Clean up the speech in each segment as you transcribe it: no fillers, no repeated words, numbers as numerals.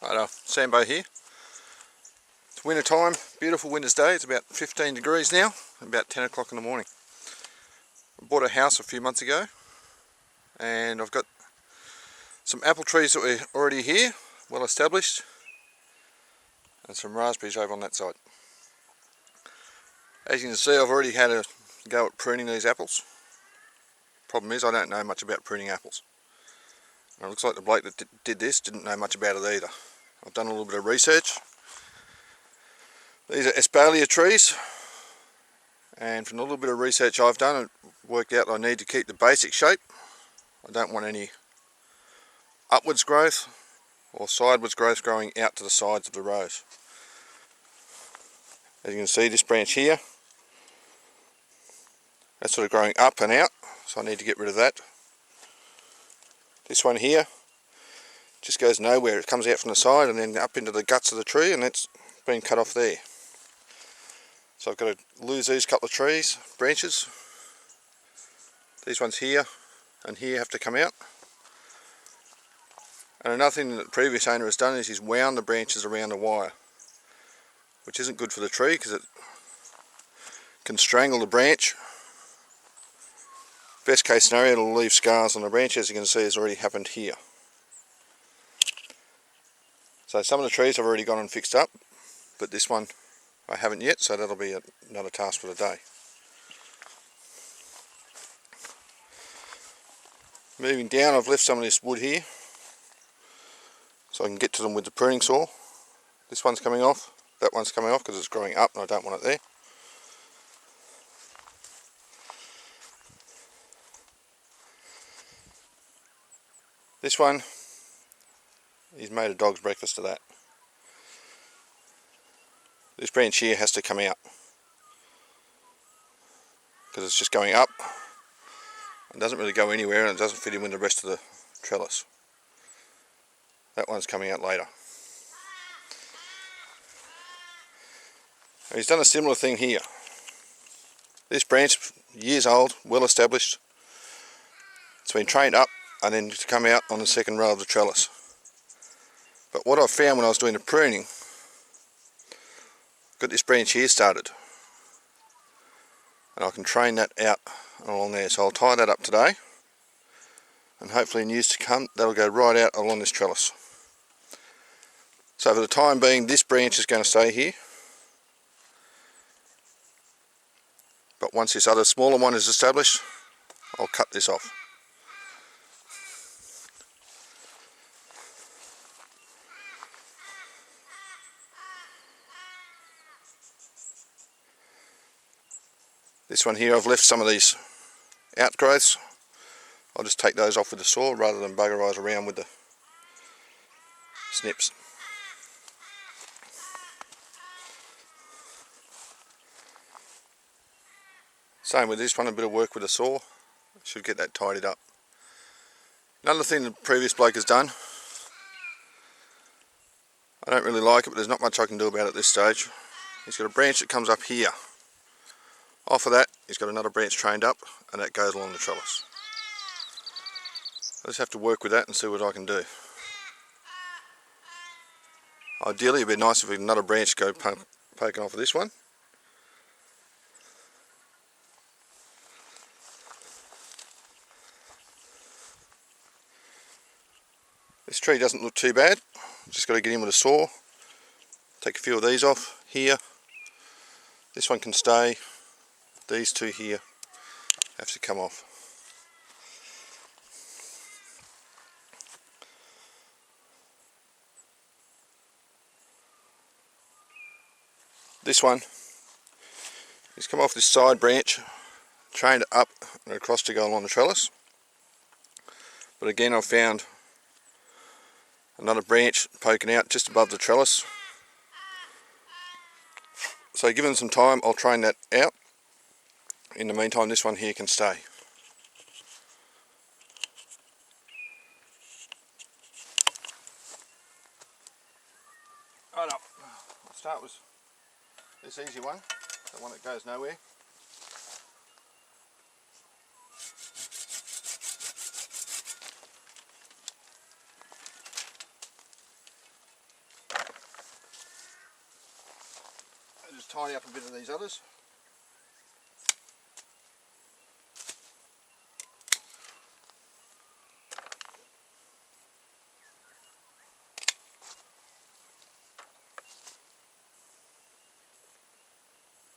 Sambo here. It's winter time, beautiful winter's day. It's about 15 degrees now, about 10 o'clock in the morning. I bought a house a few months ago and I've got some apple trees that were already here, well established, and some raspberries over on that side. As you can see, I've already had a go at pruning these apples. Problem is, I don't know much about pruning apples. And it looks like the bloke that did this didn't know much about it either. I've done a little bit of research. These are espalier trees, and from a little bit of research I've done, it worked out I need to keep the basic shape. I don't want any upwards growth or sideways growth growing out to the sides of the rows. As you can see, this branch here, that's sort of growing up and out, so I need to get rid of that. This one here just goes nowhere. It comes out from the side and then up into the guts of the tree, and that's been cut off there. So I've got to lose these couple of branches. These ones here and here have to come out. And another thing that the previous owner has done is he's wound the branches around the wire, which isn't good for the tree because it can strangle the branch. Best case scenario, it'll leave scars on the branch, as you can see has already happened here. So some of the trees I've already gone and fixed up, but this one I haven't yet, so that'll be another task for the day. Moving down, I've left some of this wood here so I can get to them with the pruning saw. This one's coming off, that one's coming off because it's growing up and I don't want it there. This one, he's made a dog's breakfast of that. This branch here has to come out because it's just going up. It doesn't really go anywhere and it doesn't fit in with the rest of the trellis. That one's coming out later. And he's done a similar thing here. This branch, years old, well established. It's been trained up and then to come out on the second row of the trellis. But what I found when I was doing the pruning, got this branch here started, and I can train that out along there. So I'll tie that up today, and hopefully in years to come that'll go right out along this trellis. So for the time being, this branch is going to stay here, but once this other smaller one is established, I'll cut this off. This one here, I've left some of these outgrowths. I'll just take those off with the saw rather than buggerise around with the snips. Same with this one, a bit of work with the saw. Should get that tidied up. Another thing the previous bloke has done, I don't really like it, but there's not much I can do about it at this stage. He's got a branch that comes up here. Off of that, he's got another branch trained up, and that goes along the trellis. I just have to work with that and see what I can do. Ideally, it'd be nice if another branch go poking off of this one. This tree doesn't look too bad. Just got to get in with a saw. Take a few of these off here. This one can stay. These two here have to come off. This one, he's come off this side branch, trained it up and across to go along the trellis. But again, I've found another branch poking out just above the trellis. So given some time, I'll train that out. In the meantime, this one here can stay. Right up. I'll start with this easy one, the one that goes nowhere. tidy up a bit of these others.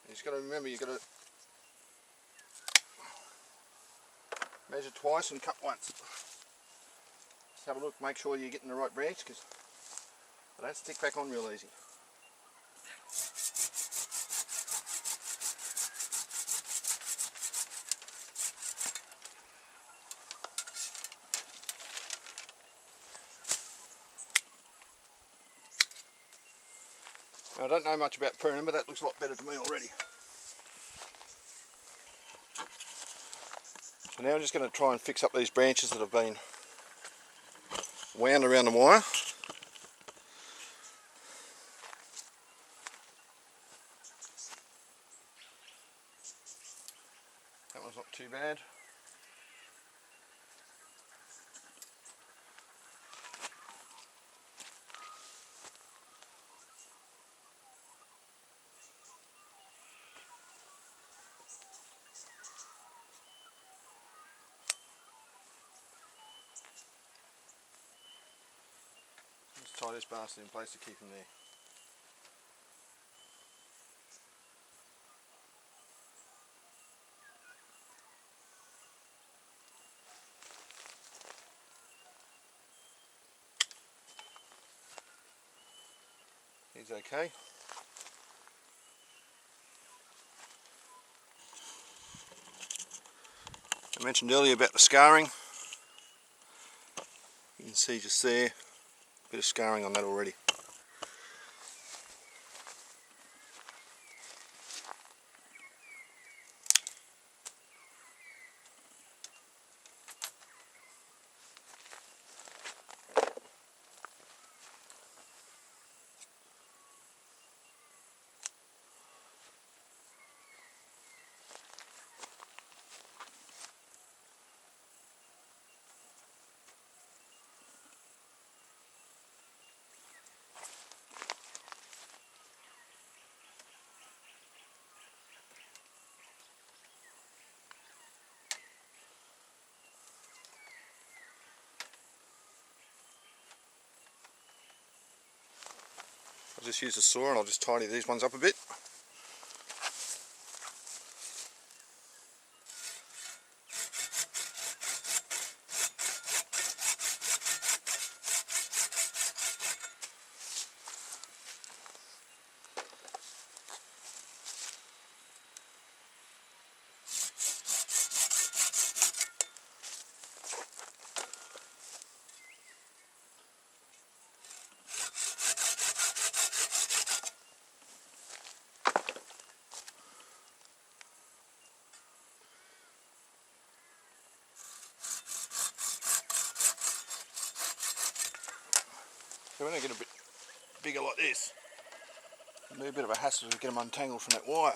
You just got to remember, you've got to measure twice and cut once. Just have a look, make sure you're getting the right branch, because they don't stick back on real easy. Now, I don't know much about pruning, but that looks a lot better to me already. So now I'm just going to try and fix up these branches that have been wound around the wire. That one's not too bad. Let's tie this bastard in place to keep him there. He's okay. I mentioned earlier about the scarring. You can see just there, a bit of scarring on that already. I'll just use a saw and I'll just tidy these ones up a bit. So when they get a bit bigger like this, it'll be a bit of a hassle to get them untangled from that wire.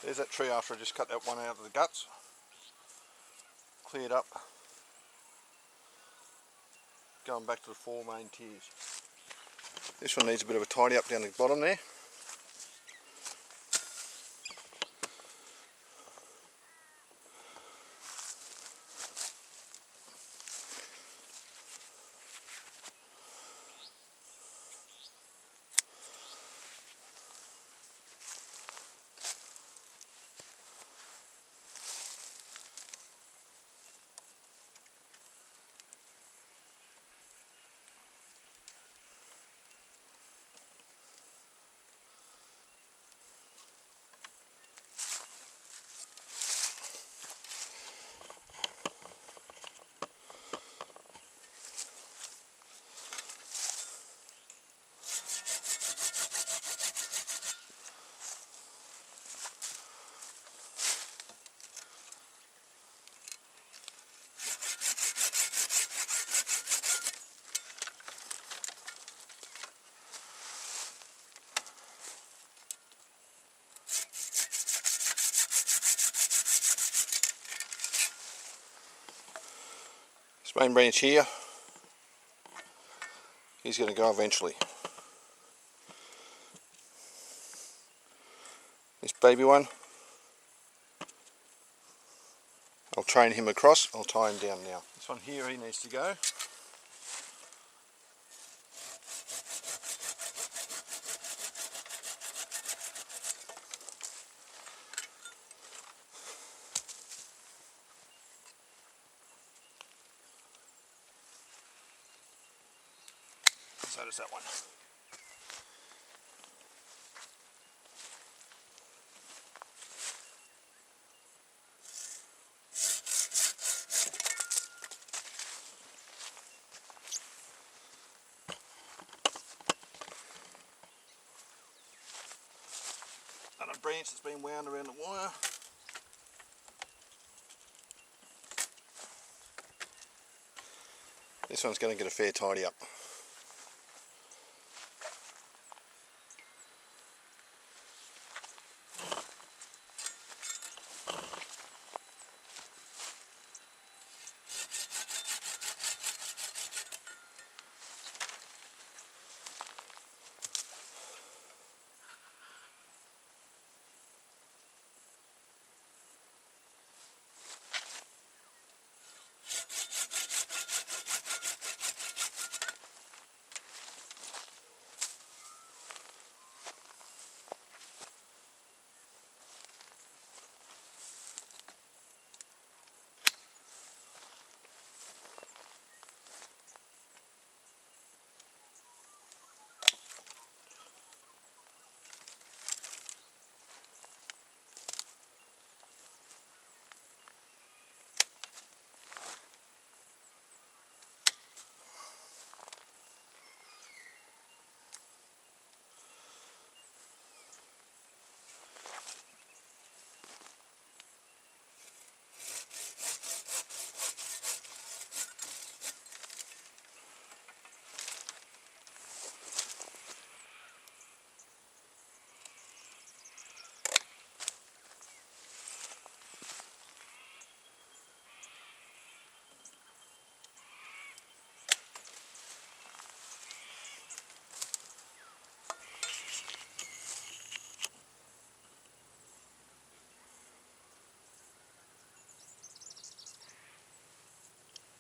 There's that tree after I just cut that one out of the guts. Cleared up. Going back to the 4 main tiers. This one needs a bit of a tidy up down the bottom there. main branch here, he's going to go eventually. This baby one, I'll train him across, I'll tie him down now. This one here, he needs to go. So does that one. Another branch that's been wound around the wire. This one's going to get a fair tidy up.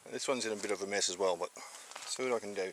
This one's in a bit of a mess as well, but see what I can do.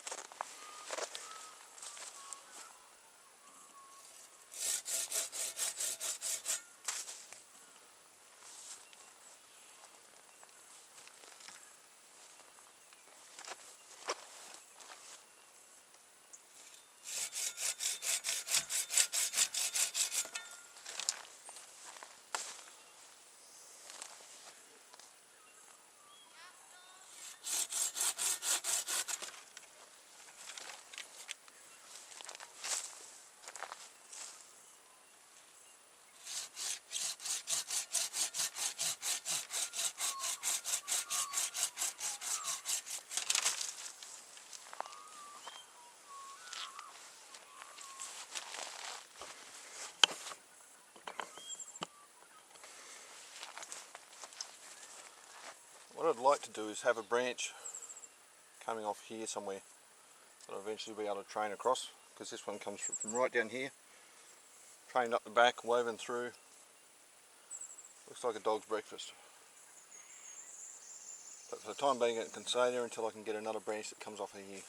What I'd like to do is have a branch coming off here somewhere that I'll eventually be able to train across, because this one comes from right down here, trained up the back, woven through. Looks like a dog's breakfast. But for the time being it can stay there until I can get another branch that comes off of here.